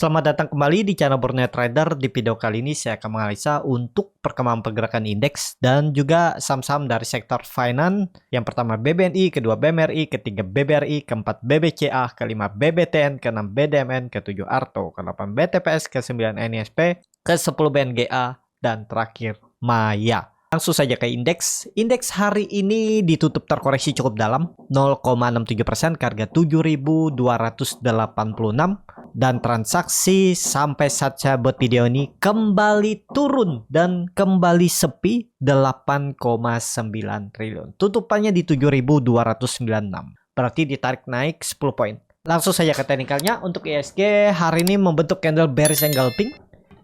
Selamat datang kembali di channel Burnet Trader. Di video kali ini saya akan menganalisa untuk perkembangan pergerakan indeks dan juga saham-saham dari sektor finance. Yang pertama BBNI, kedua BMRI, ketiga BBRI, keempat BBCA, kelima BBTN, keenam BDMN, ketujuh ARTO, ke-8 BTPS, ke-9 NISP, ke-10 BNGA, dan terakhir Maya. Langsung saja ke indeks. Indeks hari ini ditutup terkoreksi cukup dalam 0,67% ke harga 7.286 dan transaksi sampai saat saya buat video ini kembali turun dan kembali sepi 8,9 triliun. Tutupannya di 7.296. Berarti ditarik naik 10 poin. Langsung saja ke teknikalnya. Untuk ISG hari ini membentuk candle bearish engulfing.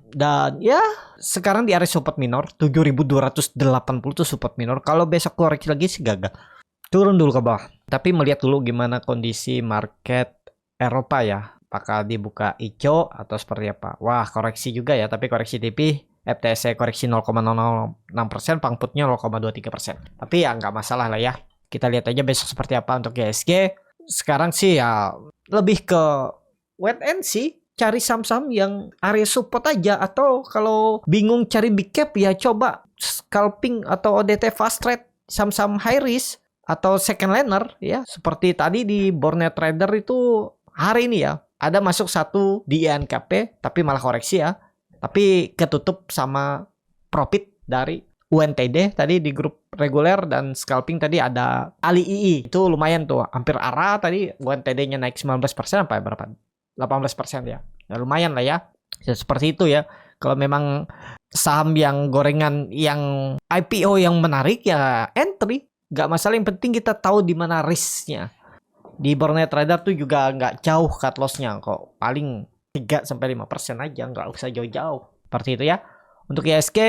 Dan ya sekarang di area support minor 7.280 itu support minor. Kalau besok koreksi lagi sih gagal, turun dulu ke bawah. Tapi melihat dulu gimana kondisi market Eropa ya, apakah dibuka hijau atau seperti apa. Wah koreksi juga ya, tapi koreksi tipis. FTSE koreksi 0,06%, pangputnya 0,23%. Tapi ya nggak masalah lah ya, kita lihat aja besok seperti apa. Untuk ISG sekarang sih ya lebih ke wait and see. Cari saham-saham yang area support aja, atau kalau bingung cari big cap ya coba scalping atau ODT fast trade saham-saham high risk atau second liner ya. Seperti tadi di Burnet Trader itu hari ini ya ada masuk satu di INKP tapi malah koreksi ya. Tapi ketutup sama profit dari UNTD tadi di grup reguler, dan scalping tadi ada ALIII. Itu lumayan tuh, hampir arah tadi UNTD-nya naik 19% apa berapa? 18% ya. Ya lumayan lah ya. Ya seperti itu ya. Kalau memang saham yang gorengan yang IPO yang menarik ya entry, nggak masalah, yang penting kita tahu di mana risknya. Di Burnet Trader tuh juga nggak jauh cut loss-nya kok. Paling 3-5% aja, nggak usah jauh-jauh. Seperti itu ya. Untuk ISG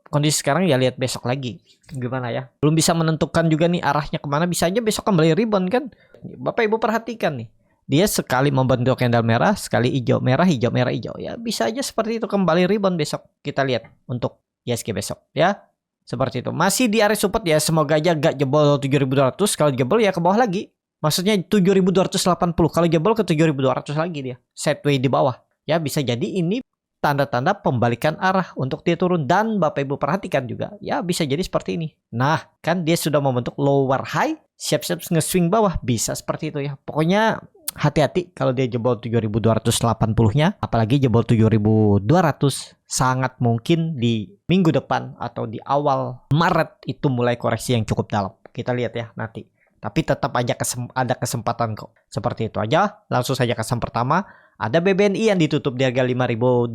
kondisi sekarang ya lihat besok lagi gimana ya. Belum bisa menentukan juga nih arahnya kemana. Bisa aja besok kembali rebound kan. Bapak Ibu perhatikan nih. Dia sekali membentuk candle merah, sekali hijau merah, hijau merah, hijau. Ya bisa aja seperti itu kembali rebound besok. Kita lihat untuk ISG besok ya. Seperti itu. Masih di area support ya. Semoga aja gak jebol 7.200. Kalau jebol ya ke bawah lagi. Maksudnya 7.280. Kalau jebol ke 7.200 lagi dia. Sideways di bawah. Ya bisa jadi ini tanda-tanda pembalikan arah untuk dia turun. Dan Bapak Ibu perhatikan juga. Ya bisa jadi seperti ini. Nah kan dia sudah membentuk lower high. Siap-siap nge-swing bawah. Bisa seperti itu ya. Pokoknya hati-hati kalau dia jebol 7.280-nya, apalagi jebol 7.200, sangat mungkin di minggu depan atau di awal Maret itu mulai koreksi yang cukup dalam. Kita lihat ya nanti. Tapi tetap aja ada kesempatan kok. Seperti itu aja. Langsung saja ke saham pertama. Ada BBNI yang ditutup di harga 5.875,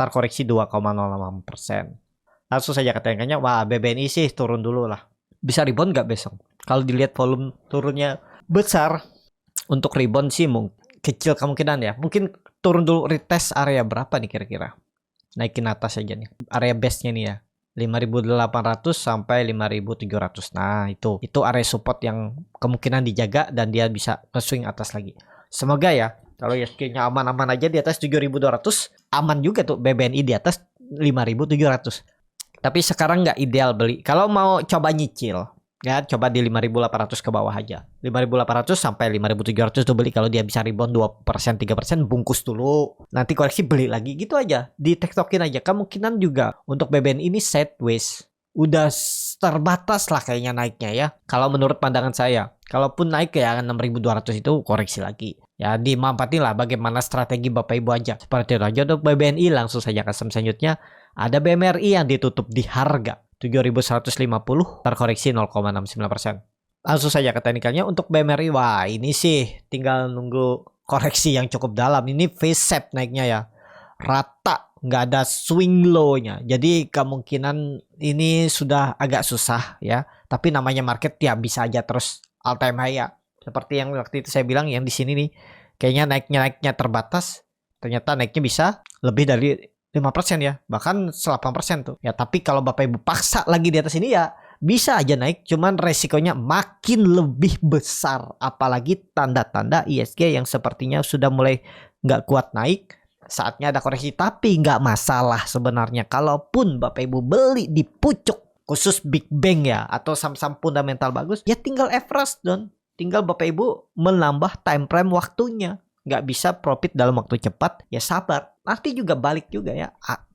terkoreksi 2,06%. Langsung saja ke tengahnya. Wah BBNI sih turun dulu lah. Bisa rebound nggak besok? Kalau dilihat volume turunnya besar, untuk rebound sih kecil kemungkinan ya. Mungkin turun dulu, retest area berapa nih kira-kira. Naikin atas aja nih. Area base-nya nih ya. 5.800 sampai 5.700. Nah itu area support yang kemungkinan dijaga dan dia bisa swing atas lagi. Semoga ya. Kalau ISG-nya aman-aman aja di atas 7.200. Aman juga tuh BBNI di atas 5.700. Tapi sekarang nggak ideal beli. Kalau mau coba nyicil, ya coba di 5.800 ke bawah aja. 5.800 sampai 5.700 tuh beli. Kalau dia bisa rebound 2%, 3%, bungkus dulu. Nanti koreksi beli lagi gitu aja. Di-tektokin aja. Kemungkinan juga untuk BBN ini sideways. Udah terbatas lah kayaknya naiknya ya. Kalau menurut pandangan saya. Kalaupun naik ya 6.200 itu koreksi lagi. Ya dimampatin lah bagaimana strategi Bapak Ibu aja. Seperti itu aja untuk BBNI. Langsung saja ke saham selanjutnya. Ada BMRI yang ditutup di harga 7.150, terkoreksi 0,69%. Langsung saja ke teknikalnya untuk BMRI. Wah ini sih tinggal nunggu koreksi yang cukup dalam. Ini V-shape naiknya ya. Rata, nggak ada swing low-nya. Jadi kemungkinan ini sudah agak susah ya. Tapi namanya market ya bisa aja terus all time high ya. Seperti yang waktu itu saya bilang yang di sini nih. Kayaknya naiknya terbatas. Ternyata naiknya bisa lebih dari 5% ya, bahkan 8% tuh. Ya tapi kalau Bapak Ibu paksa lagi di atas ini ya bisa aja naik, cuman resikonya makin lebih besar. Apalagi tanda-tanda ISG yang sepertinya sudah mulai nggak kuat naik. Saatnya ada koreksi, tapi nggak masalah sebenarnya. Kalaupun Bapak Ibu beli di pucuk, khusus Big Bang ya, atau saham-saham fundamental bagus, ya tinggal average don. Tinggal Bapak Ibu menambah time frame waktunya. nggak bisa profit dalam waktu cepat, ya sabar. Nanti juga balik juga ya.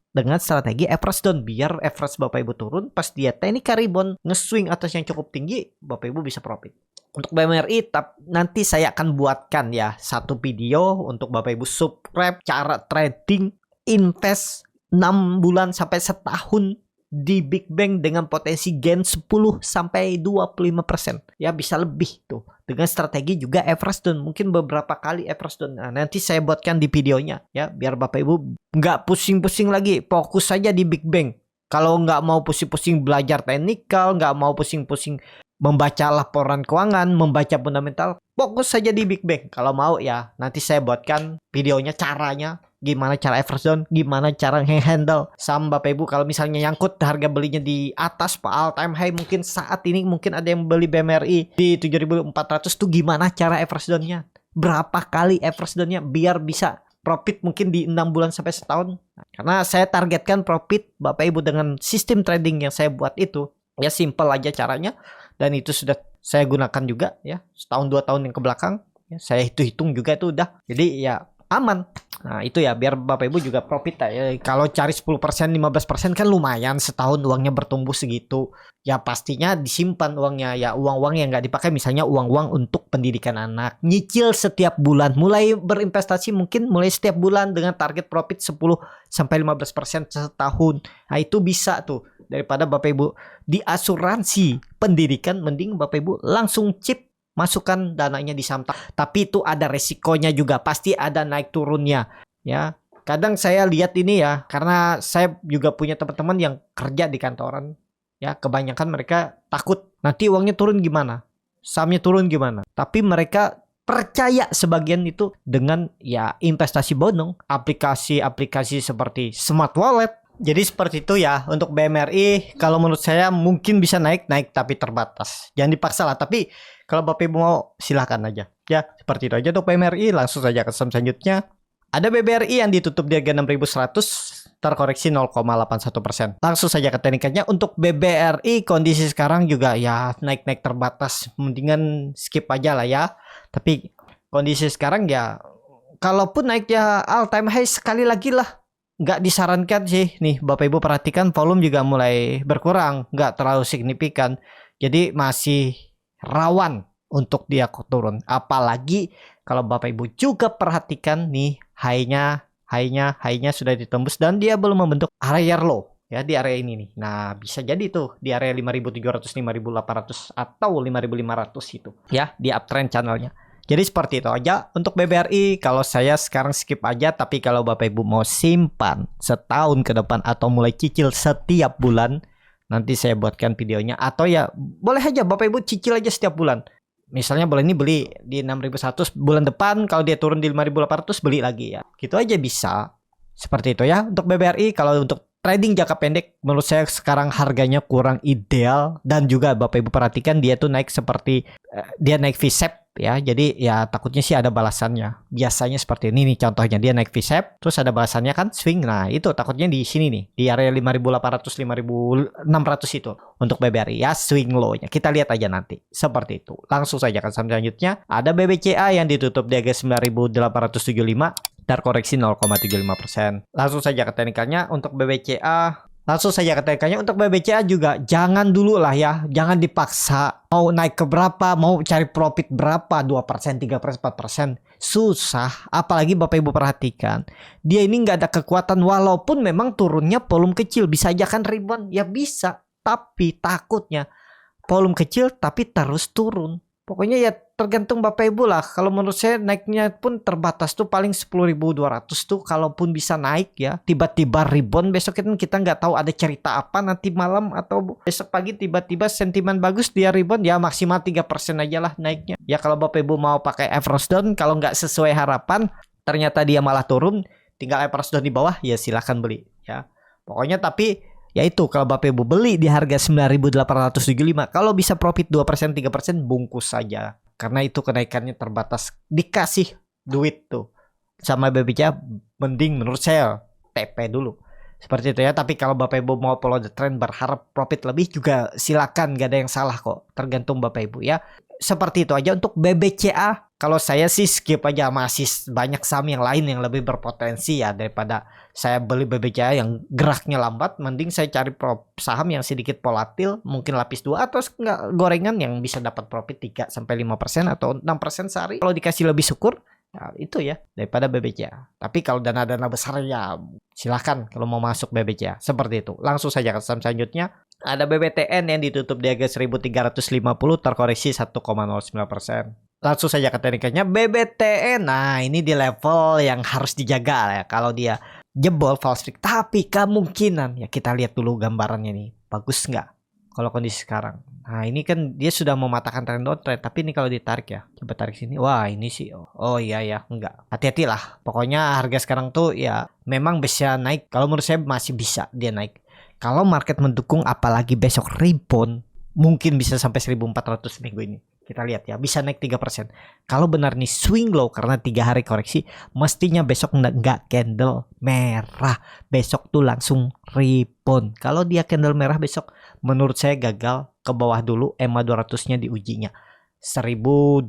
Dengan strategi average down, biar average Bapak Ibu turun, pas dia technical rebound nge-swing atas yang cukup tinggi, Bapak Ibu bisa profit. Untuk BMRI nanti saya akan buatkan ya satu video untuk Bapak Ibu subscribe cara trading invest 6 bulan sampai setahun di Big Bang dengan potensi gain 10 sampai 25%. Ya bisa lebih tuh. Dengan strategi juga average down, mungkin beberapa kali average down. Nah, nanti saya buatkan di videonya ya, biar Bapak Ibu nggak pusing-pusing lagi, fokus saja di Big Bang. Kalau nggak mau pusing-pusing belajar teknikal, nggak mau pusing-pusing membaca laporan keuangan, membaca fundamental, fokus saja di Big Bang. Kalau mau ya, nanti saya buatkan videonya caranya, gimana cara average down, gimana cara handle saham Bapak Ibu. Kalau misalnya nyangkut harga belinya di atas all time high, mungkin saat ini mungkin ada yang beli BMRI di 7.400 tuh, gimana cara average down-nya, berapa kali average down-nya biar bisa profit mungkin di 6 bulan sampai setahun. Karena saya targetkan profit Bapak Ibu dengan sistem trading yang saya buat itu ya, simple aja caranya, dan itu sudah saya gunakan juga ya setahun 2 tahun yang ke belakang ya, saya hitung juga itu udah, jadi ya aman. Nah itu ya, biar Bapak Ibu juga profit ya. Kalau cari 10%, 15% kan lumayan, setahun uangnya bertumbuh segitu. Ya pastinya disimpan uangnya ya, uang-uang yang nggak dipakai, misalnya uang-uang untuk pendidikan anak, nyicil setiap bulan, mulai berinvestasi mungkin mulai setiap bulan dengan target profit 10 sampai 15% setahun. Nah itu bisa tuh, daripada Bapak Ibu di asuransi pendidikan, mending Bapak Ibu langsung chip masukkan dananya di saham. Tapi itu ada resikonya juga, pasti ada naik turunnya ya. Kadang saya lihat ini ya, karena saya juga punya teman-teman yang kerja di kantoran ya, kebanyakan mereka takut nanti uangnya turun gimana, sahamnya turun gimana. Tapi mereka percaya sebagian itu dengan ya investasi bodong, aplikasi-aplikasi seperti smart wallet. Jadi seperti itu ya untuk BMRI. Kalau menurut saya mungkin bisa naik tapi terbatas. Jangan dipaksa lah. Tapi kalau Bapak Ibu mau silahkan aja. Ya seperti itu aja untuk BMRI. Langsung saja ke saham selanjutnya. Ada BBRI yang ditutup di harga 6.100, terkoreksi 0,81%. Langsung saja ke teknikannya. Untuk BBRI kondisi sekarang juga ya naik-naik terbatas. Mendingan skip aja lah ya. Tapi kondisi sekarang ya, kalaupun naik ya all time high sekali lagi lah, nggak disarankan sih. Nih Bapak Ibu perhatikan, volume juga mulai berkurang, nggak terlalu signifikan, jadi masih rawan untuk dia turun. Apalagi kalau Bapak Ibu juga perhatikan nih, high-nya sudah ditembus dan dia belum membentuk area low ya di area ini nih. Nah bisa jadi tuh di area 5.700, 5.800 atau 5.500 itu ya, di uptrend channelnya. Jadi seperti itu aja untuk BBRI. Kalau saya sekarang skip aja, tapi kalau Bapak Ibu mau simpan setahun ke depan atau mulai cicil setiap bulan, nanti saya buatkan videonya. Atau ya boleh aja Bapak Ibu cicil aja setiap bulan. Misalnya bulan ini beli di 6.100, bulan depan kalau dia turun di 5.800 beli lagi ya. Gitu aja bisa. Seperti itu ya untuk BBRI. Kalau untuk trading jangka pendek, menurut saya sekarang harganya kurang ideal. Dan juga Bapak Ibu perhatikan dia tuh naik seperti dia naik V-shape ya. Jadi ya takutnya sih ada balasannya. Biasanya seperti ini nih contohnya, dia naik V-shape terus ada balasannya kan swing. Nah itu takutnya di sini nih, di area 5.800, 5.600 itu untuk BBRI ya, swing low-nya. Kita lihat aja nanti. Seperti itu. Langsung saja ke saham selanjutnya. Ada BBCA yang ditutup di harga 9.875, terkoreksi 0,75%. Langsung saja ke teknikalnya untuk BBCA. Untuk BBCA juga jangan dulu lah ya, jangan dipaksa. Mau naik ke berapa, mau cari profit berapa, 2%, 3%, 4%. Susah, apalagi Bapak Ibu perhatikan. Dia ini nggak ada kekuatan, walaupun memang turunnya volume kecil. Bisa aja kan rebound, ya bisa. Tapi takutnya volume kecil tapi terus turun. Pokoknya ya tergantung Bapak Ibu lah. Kalau menurut saya naiknya pun terbatas tuh paling 10.200 tuh, kalaupun bisa naik ya. Tiba-tiba rebound besok kita nggak tahu ada cerita apa nanti malam atau besok pagi tiba-tiba sentimen bagus dia rebound ya, maksimal 3% aja lah naiknya. Ya kalau Bapak Ibu mau pakai average down, kalau nggak sesuai harapan ternyata dia malah turun, tinggal average down di bawah ya silahkan beli ya. Pokoknya tapi ya itu, kalau Bapak Ibu beli di harga 9.875, kalau bisa profit 2%, 3% bungkus saja. Karena itu kenaikannya terbatas. Dikasih duit tuh sama BBCA, mending menurut saya TP dulu. Seperti itu ya. Tapi kalau Bapak Ibu mau follow the trend, berharap profit lebih juga silakan, gak ada yang salah kok. Tergantung Bapak Ibu ya. Seperti itu aja untuk BBCA. Kalau saya sih skip aja, masih banyak saham yang lain yang lebih berpotensi ya daripada saya beli BBCA yang geraknya lambat. Mending saya cari saham yang sedikit volatil, mungkin lapis 2 atau enggak gorengan yang bisa dapat profit 3-5% atau 6% sehari. Kalau dikasih lebih syukur, ya itu ya daripada BBCA. Tapi kalau dana-dana besar ya silahkan kalau mau masuk BBCA. Seperti itu. Langsung saja ke saham selanjutnya. Ada BBTN yang ditutup di harga 1350 terkoreksi 1,09%. Langsung saja ke tekniknya BBTN. Nah, ini di level yang harus dijaga ya. Kalau dia jebol false break, tapi kemungkinan ya kita lihat dulu gambarannya nih. Bagus nggak kalau kondisi sekarang? Nah, ini kan dia sudah mematahkan trend downtrend, tapi ini kalau ditarik ya. Coba tarik sini. Wah, ini sih. Oh iya ya, enggak. Hati-hatilah. Pokoknya harga sekarang tuh ya memang bisa naik. Kalau menurut saya masih bisa dia naik. Kalau market mendukung apalagi besok rebound, mungkin bisa sampai 1400 minggu ini. Kita lihat ya, bisa naik 3%. Kalau benar nih swing low karena 3 hari koreksi, mestinya besok nggak candle merah. Besok tuh langsung rebound. Kalau dia candle merah besok, menurut saya gagal ke bawah dulu. EMA 200-nya diujinya 1270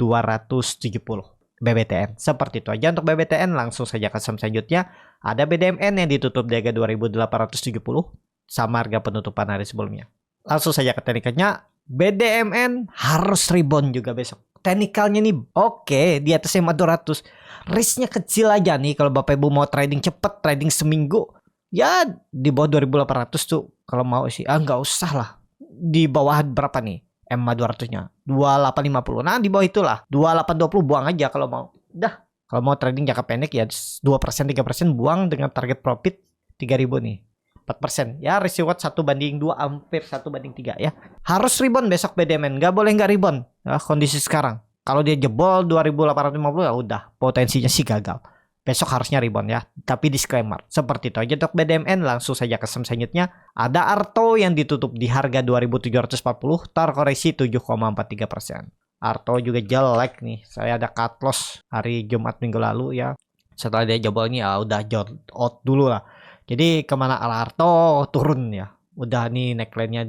BBTN. Seperti itu aja untuk BBTN. Langsung saja ke saham selanjutnya. Ada BDMN yang ditutup di harga 2870 sama harga penutupan hari sebelumnya. Langsung saja ke tekniknya. BDMN harus rebound juga besok. Teknikalnya nih oke, di atas EMA 200. Risknya kecil aja nih kalau Bapak Ibu mau trading cepet, trading seminggu. Ya di bawah 2800 tuh kalau mau sih. Nggak usah lah. Di bawah berapa nih EMA 200-nya? 2850. Nah di bawah itulah. 2820 buang aja kalau mau. Dah. Kalau mau trading jangka pendek ya 2% 3% buang dengan target profit 3000 nih. 4%. Ya risk reward 1/2, hampir 1/3 ya. Harus rebound besok BDMN. Nggak boleh nggak rebound. Ya, kondisi sekarang. Kalau dia jebol 2850 ya udah. Potensinya sih gagal. Besok harusnya rebound ya. Tapi disclaimer. Seperti itu aja untuk BDMN. Langsung saja ke saham selanjutnya. Ada Arto yang ditutup di harga 2740. Terkoreksi 7,43%. Arto juga jelek nih. Saya ada cut loss hari Jumat minggu lalu ya. Setelah dia jebol ini ya udah out dulu lah. Jadi kemana Arto turun ya. Udah nih neckline-nya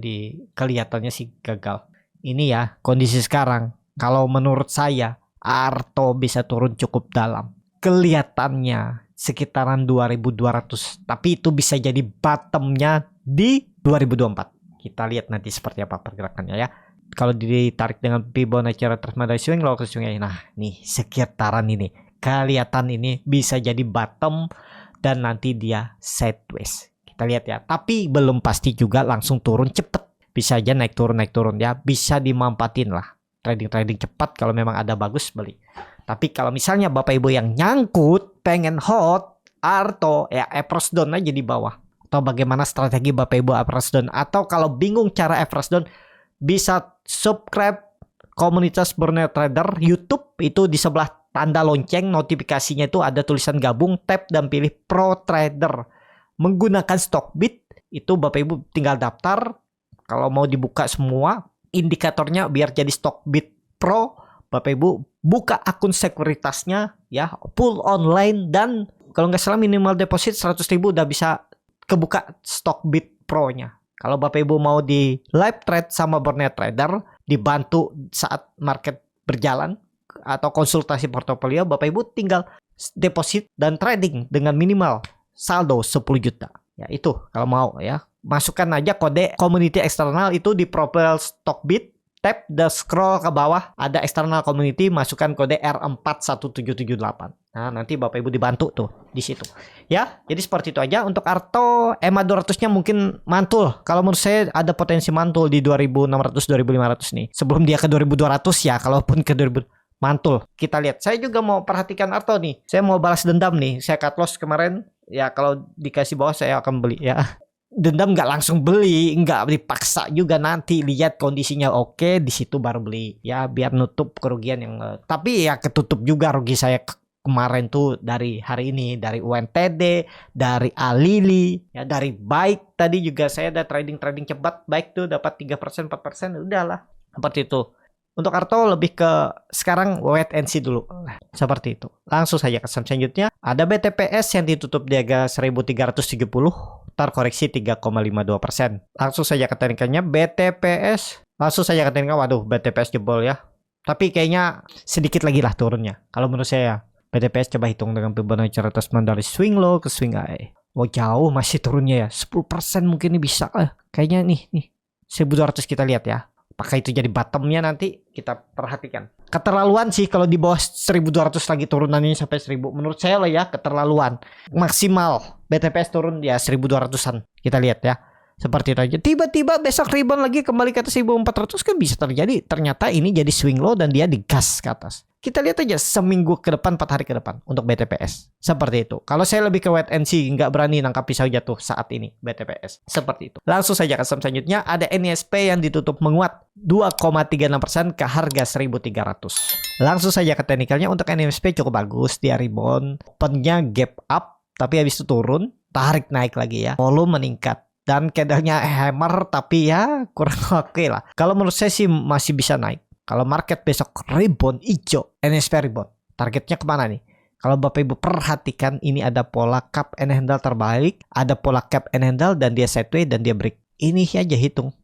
kelihatannya sih gagal. Ini ya kondisi sekarang. Kalau menurut saya Arto bisa turun cukup dalam. Kelihatannya sekitaran 2200. Tapi itu bisa jadi bottomnya di 2024. Kita lihat nanti seperti apa pergerakannya ya. Kalau ditarik dengan Fibonacci retracement swing low swing, nah nih sekitaran ini. Kelihatan ini bisa jadi bottom dan nanti dia sideways. Kita lihat ya. Tapi belum pasti juga langsung turun cepet. Bisa aja naik turun ya. Bisa dimanfaatin lah. Trading cepat kalau memang ada bagus beli. Tapi kalau misalnya Bapak Ibu yang nyangkut pengen hot Arto ya average down aja di bawah. Atau bagaimana strategi Bapak Ibu average down. Atau kalau bingung cara average down bisa subscribe komunitas Burner Trader YouTube itu di sebelah tanda lonceng notifikasinya itu ada tulisan gabung, tap dan pilih Pro Trader. Menggunakan Stockbit itu Bapak Ibu tinggal daftar. Kalau mau dibuka semua indikatornya biar jadi Stockbit Pro, Bapak Ibu buka akun sekuritasnya ya, full online dan kalau nggak salah minimal deposit 100.000 udah bisa kebuka Stockbit Pro-nya. Kalau Bapak Ibu mau di live trade sama Burner Trader, dibantu saat market berjalan atau konsultasi portofolio, Bapak Ibu tinggal deposit dan trading dengan minimal saldo 10 juta. Ya itu kalau mau ya. Masukkan aja kode community eksternal itu di profil Stockbit, tap dan scroll ke bawah ada external community, masukkan kode R41778. Nah, nanti Bapak Ibu dibantu tuh di situ. Ya, jadi seperti itu aja untuk Arto. EMA 200-nya mungkin mantul. Kalau menurut saya ada potensi mantul di 2600 2500 nih. Sebelum dia ke 2200 ya, kalaupun ke 2000 mantul. Kita lihat. Saya juga mau perhatikan Arto nih. Saya mau balas dendam nih. Saya cut loss kemarin. Ya, kalau dikasih bawah saya akan beli ya. Dendam nggak langsung beli, nggak dipaksa juga, nanti lihat kondisinya oke, di situ baru beli ya biar nutup kerugian yang tapi ya ketutup juga rugi saya kemarin tuh dari hari ini, dari UNTD, dari Alili ya, dari Baik tadi juga saya ada trading cepat Baik tuh dapat 3% 4%, udahlah seperti itu. Untuk Arto lebih ke sekarang wait and see dulu. Seperti itu. Langsung saja ke saham selanjutnya. Ada BTPS yang ditutup di harga 1370, terkoreksi 3,52%. Langsung saja ke tekniknya BTPS. Langsung saja ke tekniknya. Waduh, BTPS jebol ya. Tapi kayaknya sedikit lagi lah turunnya. Kalau menurut saya, BTPS coba hitung dengan Fibonacci retracement dari swing low ke swing high. Wah jauh masih turunnya ya. 10% mungkin ini bisa lah. Kayaknya nih 1200 kita lihat ya. Apakah itu jadi bottomnya nanti kita perhatikan. Keterlaluan sih kalau di bawah 1200 lagi turunannya sampai 1000. Menurut saya lah ya keterlaluan. Maksimal BTPS turun ya 1200-an. Kita lihat ya. Seperti itu aja. Tiba-tiba besok rebound lagi kembali ke atas 1400 kan bisa terjadi. Ternyata ini jadi swing low dan dia digas ke atas. Kita lihat aja seminggu ke depan, 4 hari ke depan untuk BTPS. Seperti itu. Kalau saya lebih ke wait and see, nggak berani nangkap pisau jatuh saat ini BTPS. Seperti itu. Langsung saja ke saham selanjutnya. Ada NISP yang ditutup menguat 2,36% ke harga 1300. Langsung saja ke teknikalnya. Untuk NISP cukup bagus. Dia rebound. Opennya gap up. Tapi habis itu turun. Tarik naik lagi ya. Volume meningkat. Dan candlenya hammer tapi ya kurang oke lah. Kalau menurut saya sih masih bisa naik. Kalau market besok rebound hijau, NSP rebound. Targetnya kemana nih? Kalau Bapak Ibu perhatikan ini ada pola cup and handle terbalik, ada pola cup and handle dan dia sideways dan dia break. Ini aja hitung.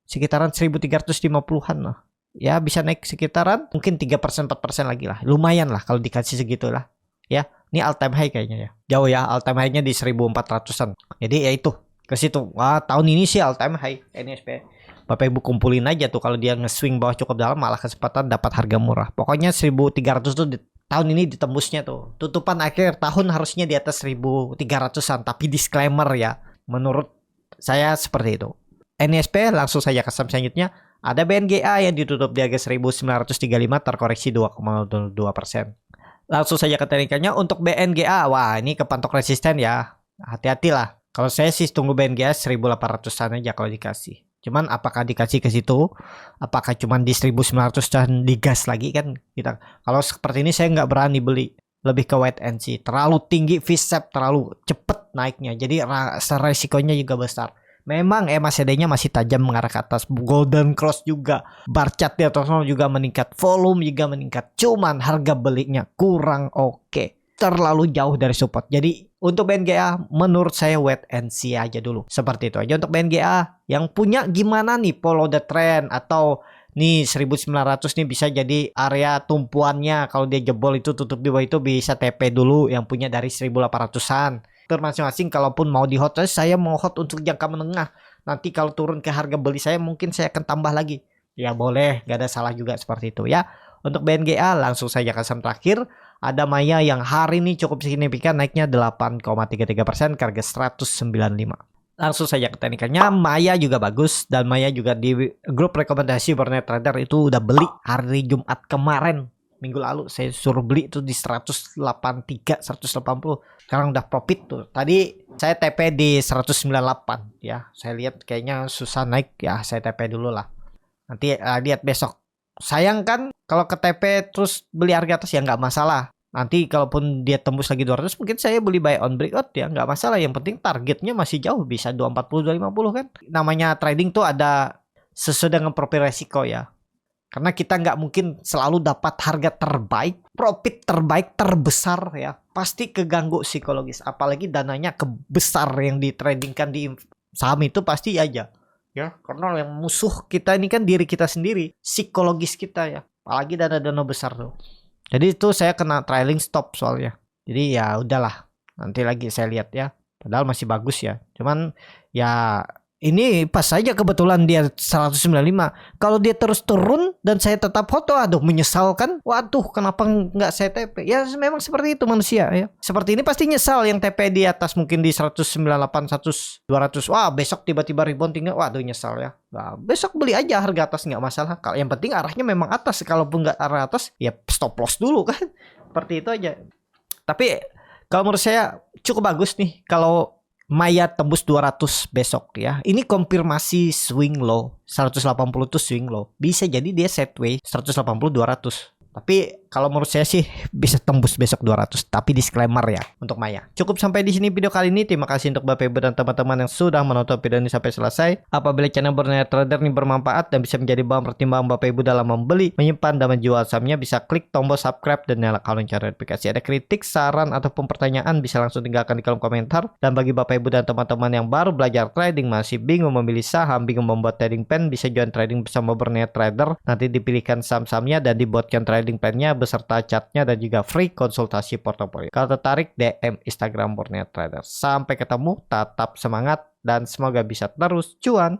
Sekitaran 1350-an lah. Ya bisa naik sekitaran mungkin 3% 4% lagi lah. Lumayan lah kalau dikasih segitu lah. Ya, ini all time high kayaknya ya. Jauh ya, all time high-nya di 1400-an. Jadi ya itu. Ke situ. Wah, tahun ini sih all time high NSP. Bapak Ibu kumpulin aja tuh kalau dia nge-swing bawah cukup dalam malah kesempatan dapat harga murah. Pokoknya 1300 tuh tahun ini ditembusnya tuh. Tutupan akhir tahun harusnya di atas 1300-an, tapi disclaimer ya. Menurut saya seperti itu. NSP langsung saja ke saham selanjutnya. Ada BNGA yang ditutup di harga 1935 terkoreksi 2,02%. Langsung saja ke teknikalnya untuk BNGA. Wah, ini kepantok resisten ya. Hati-hatilah. Kalau saya sih tunggu BNGA 1800-an aja kalau dikasih. Cuman apakah dikasih ke situ? Apakah cuman di 1900 dan digas lagi kan? Kita kalau seperti ini saya nggak berani beli. Lebih ke wait and see. Terlalu tinggi VSAP, terlalu cepet naiknya. Jadi resikonya juga besar. Memang MACD-nya masih tajam mengarah ke atas. Golden Cross juga. Bar chart di atas juga meningkat. Volume juga meningkat. Cuman harga belinya kurang oke. Terlalu jauh dari support. Jadi untuk BNGA menurut saya wait and see aja dulu. Seperti itu aja untuk BNGA. Yang punya gimana nih follow the trend atau nih 1900 nih bisa jadi area tumpuannya. Kalau dia jebol itu tutup di bawah itu bisa TP dulu yang punya dari 1800-an. Masing-masing kalaupun mau di hot, saya mau hot untuk jangka menengah. Nanti kalau turun ke harga beli saya mungkin saya akan tambah lagi. Ya boleh, gak ada salah juga seperti itu ya. Untuk BNGA langsung saja ke saham terakhir. Ada Maya yang hari ini cukup signifikan naiknya 8,33% ke harga 195. Langsung saja ke teknikalnya. Maya juga bagus dan Maya juga di grup rekomendasi Burnet Trader itu udah beli hari Jumat kemarin. Minggu lalu saya suruh beli itu di 183, 180. Sekarang udah profit tuh. Tadi saya TP di 198 ya. Saya lihat kayaknya susah naik ya. Saya TP dulu lah. Nanti lihat besok. Sayang kan kalau ke TP terus beli harga atas ya nggak masalah. Nanti kalaupun dia tembus lagi 200 mungkin saya beli buy on breakout ya nggak masalah. Yang penting targetnya masih jauh bisa 240 250 kan. Namanya trading tuh ada sesuai dengan profil resiko ya. Karena kita nggak mungkin selalu dapat harga terbaik, profit terbaik terbesar ya. Pasti keganggu psikologis. Apalagi dananya kebesar yang ditradingkan di saham itu pasti aja. Ya, karena yang musuh kita ini kan diri kita sendiri, psikologis kita ya. Apalagi dana-dana besar tuh. Jadi itu saya kena trailing stop soalnya. Jadi ya udahlah. Nanti lagi saya lihat ya. Padahal masih bagus ya. Cuman ya ini pas saja kebetulan dia 195. Kalau dia terus turun dan saya tetap foto, aduh menyesal kan. Waduh, kenapa nggak saya TP? Ya memang seperti itu manusia ya. Seperti ini pasti nyesal yang TP di atas mungkin di 198, 100, 200. Wah, besok tiba-tiba rebound tinggal. Waduh, nyesal ya. Nah, besok beli aja harga atas nggak masalah. Kalau yang penting arahnya memang atas. Kalaupun nggak arah atas, ya stop loss dulu kan. Seperti itu aja. Tapi kalau menurut saya cukup bagus nih kalau Maya tembus 200 besok ya. Ini konfirmasi swing low. 180 itu swing low. Bisa jadi dia sideways 180 200. Tapi kalau menurut saya sih bisa tembus besok 200. Tapi disclaimer ya untuk Maya. Cukup sampai di sini video kali ini. Terima kasih untuk Bapak Ibu dan teman-teman yang sudah menonton video ini sampai selesai. Apabila channel Borneo Trader ini bermanfaat dan bisa menjadi bahan pertimbangan Bapak Ibu dalam membeli, menyimpan dan menjual sahamnya, bisa klik tombol subscribe dan nyalakan lonceng notifikasi. Ada kritik, saran ataupun pertanyaan bisa langsung tinggalkan di kolom komentar. Dan bagi Bapak Ibu dan teman-teman yang baru belajar trading, masih bingung memilih saham, bingung membuat trading plan, bisa join trading bersama Borneo Trader. Nanti dipilihkan saham-sahamnya dan dibuatkan trading plan-nya beserta chartnya dan juga free konsultasi portofolio. Kalau tertarik, DM Instagram Borneo Trader. Sampai ketemu, tetap semangat dan semoga bisa terus cuan.